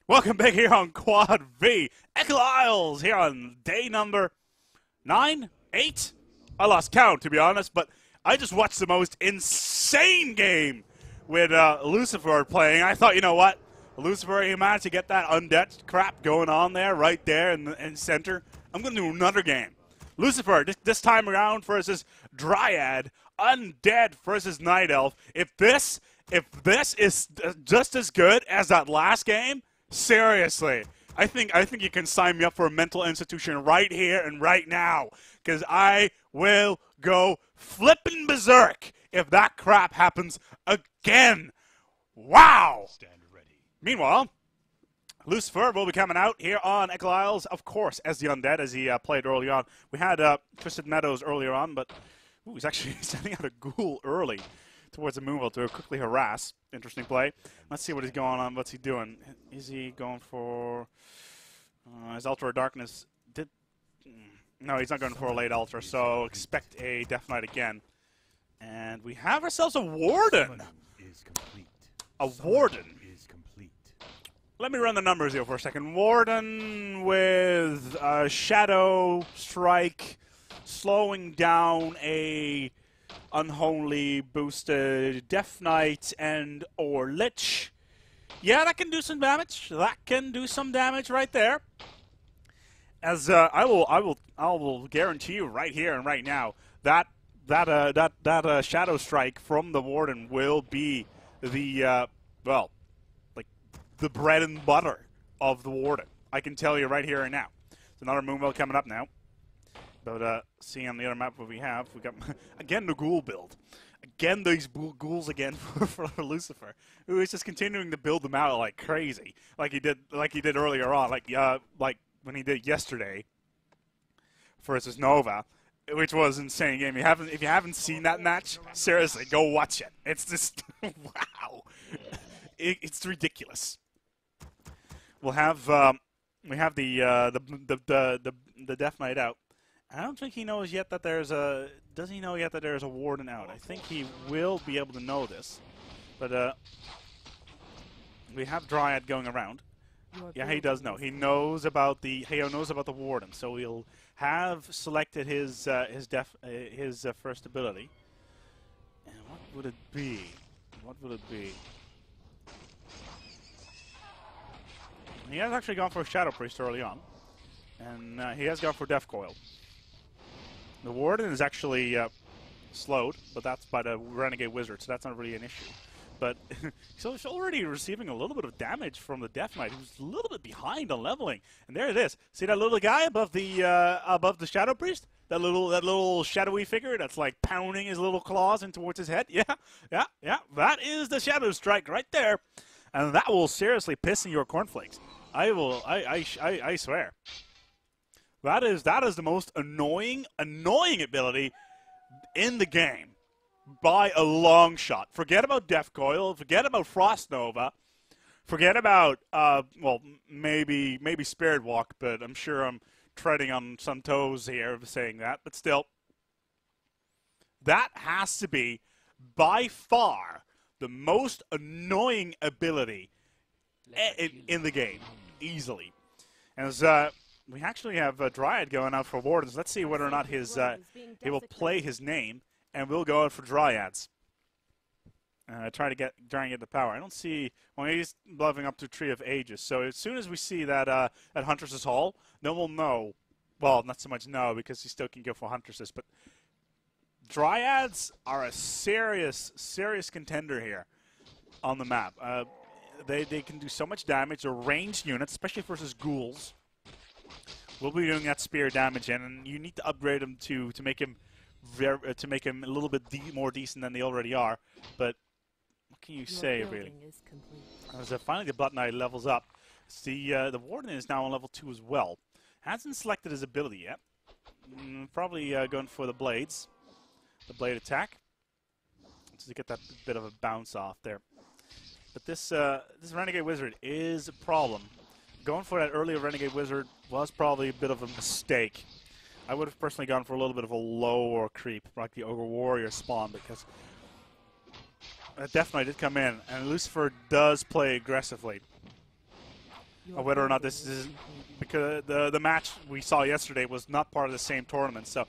Welcome back here on Quad V. Echo Isles here on day number 9, 8? I lost count, to be honest, but I just watched the most insane game with Lucifer playing. I thought, you know what? Lucifer, he managed to get that undead crap going on there, right there in the center. I'm going to do another game. Lucifer, this time around versus Dryad, undead versus Night Elf. If this is just as good as that last game, seriously, I think you can sign me up for a mental institution right here and right now, because I will go flippin' berserk if that crap happens again. Wow! Stand ready. Meanwhile, Lucifer will be coming out here on Echo Isles, of course, as the undead, as he played early on. We had Twisted Meadows earlier on, but he's actually sending out a ghoul early towards the Moonville to quickly harass. Interesting play. Let's see what he's going on. What's he doing? Is he going for his Ultra Darkness? No, he's not going for a late Ultra, so expect a Death Knight again. And we have ourselves a Warden. A Warden. Let me run the numbers here for a second. Warden with Shadow Strike, slowing down a unholy boosted Death Knight and or Lich. Yeah, that can do some damage. That can do some damage right there. As I will guarantee you right here and right now that Shadow Strike from the Warden will be the well, like the bread and butter of the Warden. I can tell you right here and now. There's another Moonville coming up now. But seeing on the other map what we got again the ghoul build. Again these ghouls again for Lucifer, who is just continuing to build them out like crazy, like he did earlier on, like when he did yesterday versus Nova, which was an insane game. If you haven't seen that match, seriously, go watch it. It's just wow, it's ridiculous. We have the Death Knight out. I don't think he knows yet that there's a... Does he know yet that there's a Warden out? I think he will be able to know this. But, we have Dryad going around. Yeah, he does know. He knows about the Warden, so he'll have selected his first ability. And what would it be? What would it be? He has actually gone for a Shadow Priest early on. And he has gone for Death Coil. The Warden is actually slowed, but that's by the Renegade Wizard, so that's not really an issue. But so he's already receiving a little bit of damage from the Death Knight, who's a little bit behind on leveling. And there it is. See that little guy above the Shadow Priest? That little shadowy figure that's like pounding his little claws in towards his head? Yeah. That is the Shadow Strike right there. And that will seriously piss in your cornflakes. I swear. That is the most annoying ability in the game by a long shot. Forget about Death Coil, forget about Frost Nova, forget about well, maybe Spirit Walk, but I'm sure I'm treading on some toes here saying that, but still, that has to be by far the most annoying ability in the game, easily. As we actually have Dryad going out for Wardens. Let's see whether or not he will play his name, and we'll go out for Dryads. Trying to get the power. I don't see. Well, he's leveling up to Tree of Ages. So as soon as we see that at Huntress's Hall, then we'll know. Well, not so much know because he still can go for Huntresses, but Dryads are a serious contender here on the map. They can do so much damage. They're ranged units, especially versus ghouls. We'll be doing that spear damage, and you need to upgrade him to make him a little bit more decent than they already are. But what can you say, really? As finally the Blood Knight levels up, the Warden is now on level 2 as well. Hasn't selected his ability yet. Probably going for the blades, the blade attack, to get that bit of a bounce off there. But this Renegade Wizard is a problem. Going for that earlier Renegade Wizard was probably a bit of a mistake. I would have personally gone for a little bit of a lower creep, like the Ogre Warrior spawn, because Death Knight did come in, and Lucifer does play aggressively. or whether or not this is because the match we saw yesterday was not part of the same tournament. So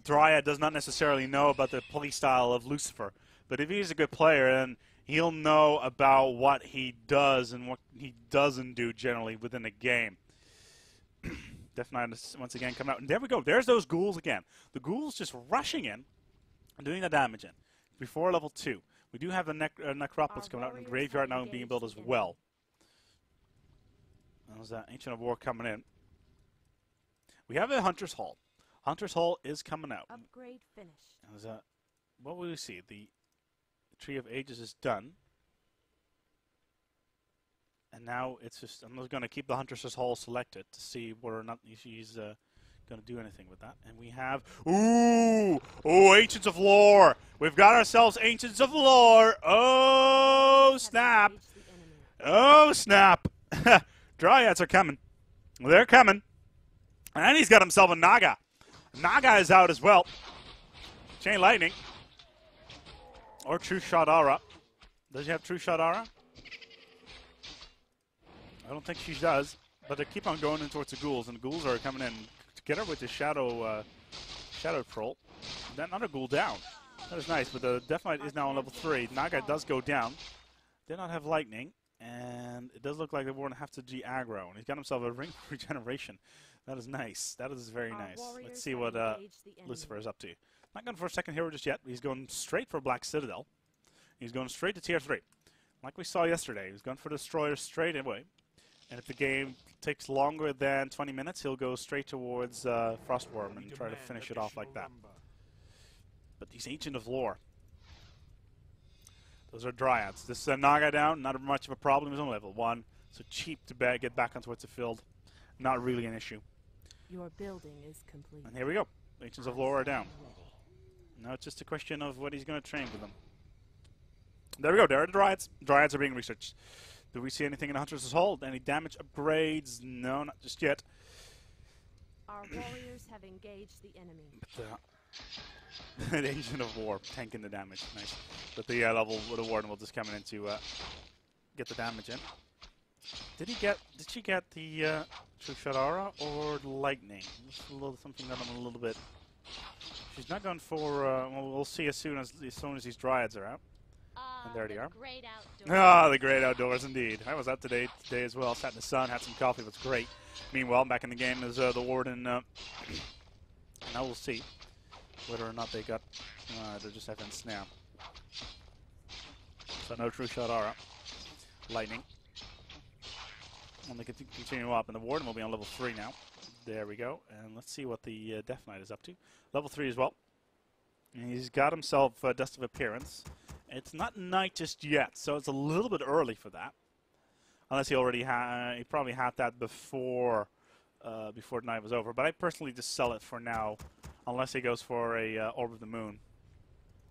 Dryad does not necessarily know about the play style of Lucifer, but if he's a good player, then he'll know about what he does and what he doesn't do generally within a game. Death Knight is once again coming out, and there we go. There's those ghouls again. The ghouls just rushing in and doing the damage in before level 2. We do have the necropolis coming out, and the graveyard now being built as well. There's that Ancient of War coming in. We have a Hunter's Hall. Hunter's Hall is coming out. Upgrade finished. And there's that. What will we see? The Tree of Ages is done. And now it's just, I'm just going to keep the Hunter's Hall selected to see whether or not she's going to do anything with that. And we have, Ancients of Lore. We've got ourselves Ancients of Lore. Oh, snap. Oh, snap. Dryads are coming. They're coming. And he's got himself a Naga. Naga is out as well. Chain Lightning. Or True Shot Aura. Does he have True Shot Aura? I don't think she does. But they keep on going in towards the ghouls. And the ghouls are coming in together with the Shadow Troll. Then another ghoul down. That is nice. But the Death Knight is now on level 3. Naga does go down. Did not have Lightning. And it does look like they won't have to G-aggro. And he's got himself a Ring of Regeneration. That is nice. That is very nice. Let's see what Lucifer is up to. Not going for a second hero just yet. He's going straight for Black Citadel. He's going straight to tier 3. Like we saw yesterday. He's going for Destroyer straight away. And if the game takes longer than 20 minutes, he'll go straight towards Frostworm and try to finish it off like that. But he's Ancient of Lore. Those are Dryads. This Naga down, not much of a problem. He's on level 1. So cheap to get back on towards the field. Not really an issue. Your building is complete. And here we go. Ancients of Lore are down. Now it's just a question of what he's going to train with them. There we go. There are the Dryads. Dryads are being researched. Do we see anything in the Hunter's Hall? Any damage upgrades? No, not just yet. Our warriors have engaged the enemy. But, the Ancient of War tanking the damage. Nice. But the level with the Warden will just come in to get the damage in. Did she get the True Shot Aura or Lightning? This is a little something that I'm a little bit. She's not going for. Well, we'll see as soon as these Dryads are out. And there they are. Great outdoors. Ah, the great outdoors indeed. I was out today as well. Sat in the sun, had some coffee. That's great. Meanwhile, back in the game is the Warden. Now we'll see whether or not they got. They're just having snap. So no True Shot Aura. Lightning. And they continue up, and the Warden will be on level 3 now. There we go. And let's see what the Death Knight is up to. Level 3 as well. And he's got himself Dust of Appearance. It's not night just yet, so it's a little bit early for that. Unless he already he probably had that before the night was over. But I personally just sell it for now, unless he goes for a Orb of the Moon,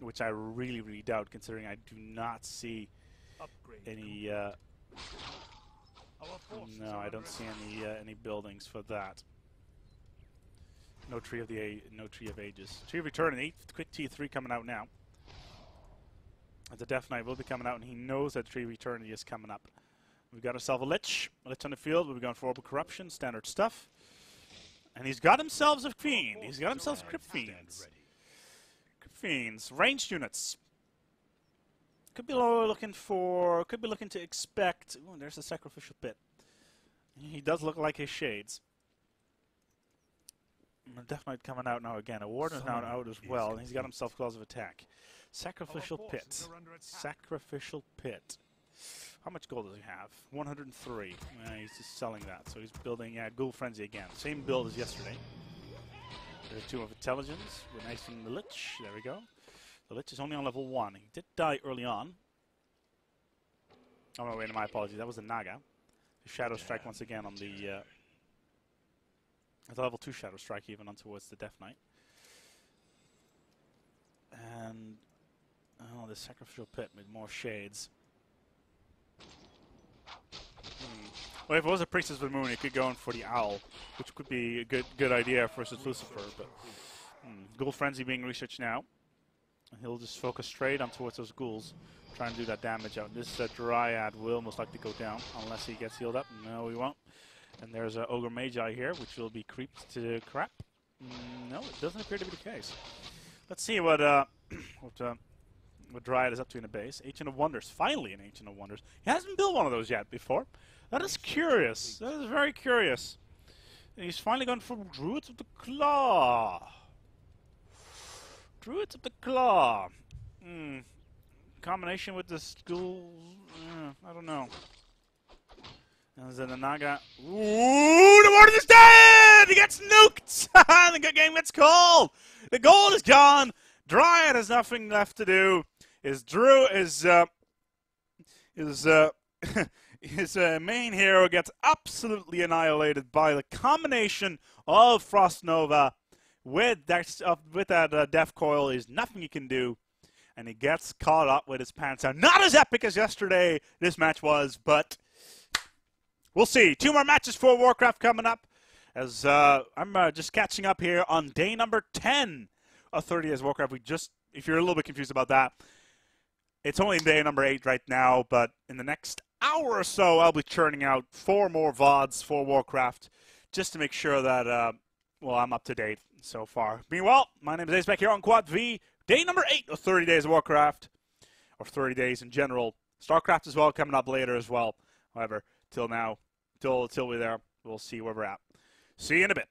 which I really, really doubt, considering I do not see any. No, I don't see any buildings for that. No Tree of Ages. Tree of Eternity, quick T3 coming out now. The Death Knight will be coming out, and he knows that Tree of Eternity is coming up. We've got ourselves a Lich on the field. We've gone for Orb of Corruption, standard stuff. And he's got himself a Fiend. He's got himself Crypt Fiends. Crypt Fiends, ranged units. Could be looking to expect. Ooh, there's a Sacrificial Pit. He does look like his shades. The Death Knight coming out now again. A Warden is now out as well, and he's got himself Claws of Attack. Sacrificial Pit. Sacrificial Pit. How much gold does he have? 103. He's just selling that. So he's building Ghoul Frenzy again. Same build as yesterday. There's 2 of Intelligence. We're nice in the Lich. There we go. The Lich is only on level 1. He did die early on. Oh, no, wait, my apologies. That was the Naga. The Shadow Strike once again on the... It's a level 2 Shadow Strike even on towards the Death Knight. And... Oh, the Sacrificial Pit with more shades. Well, if it was a Priestess of the Moon, it could go in for the Owl, which could be a good idea versus Lucifer. But Ghoul Frenzy being researched now. And he'll just focus straight on towards those ghouls. trying to do that damage out. This Dryad will most likely go down unless he gets healed up. No, he won't. And there's an Ogre Magi here, which will be creeped to crap. No, it doesn't appear to be the case. Let's see what Dryad is up to in the base. Ancient of Wonders. Finally an Ancient of Wonders. He hasn't built one of those yet before. That is curious. That is very curious. And he's finally gone for Druids of the Claw. Druids of the Claw. Combination with the school. I don't know. And then the Naga. Ooh, the Warden is dead! He gets nuked! The game gets called! The gold is gone! Dryad has nothing left to do. His main hero gets absolutely annihilated by the combination of Frost Nova with that Death Coil. There's nothing he can do. And he gets caught up with his pants down. Not as epic as yesterday this match was, but we'll see. 2 more matches for Warcraft coming up. As I'm just catching up here on day number 10 of 30 Days Warcraft. If you're a little bit confused about that, it's only day number 8 right now, but in the next hour or so, I'll be churning out 4 more VODs for Warcraft just to make sure that, I'm up to date so far. Meanwhile, my name is Ace back here on Quad V. Day number 8 of 30 Days of Warcraft, or 30 days in general. StarCraft as well coming up later as well. However, till we're there, we'll see where we're at. See you in a bit.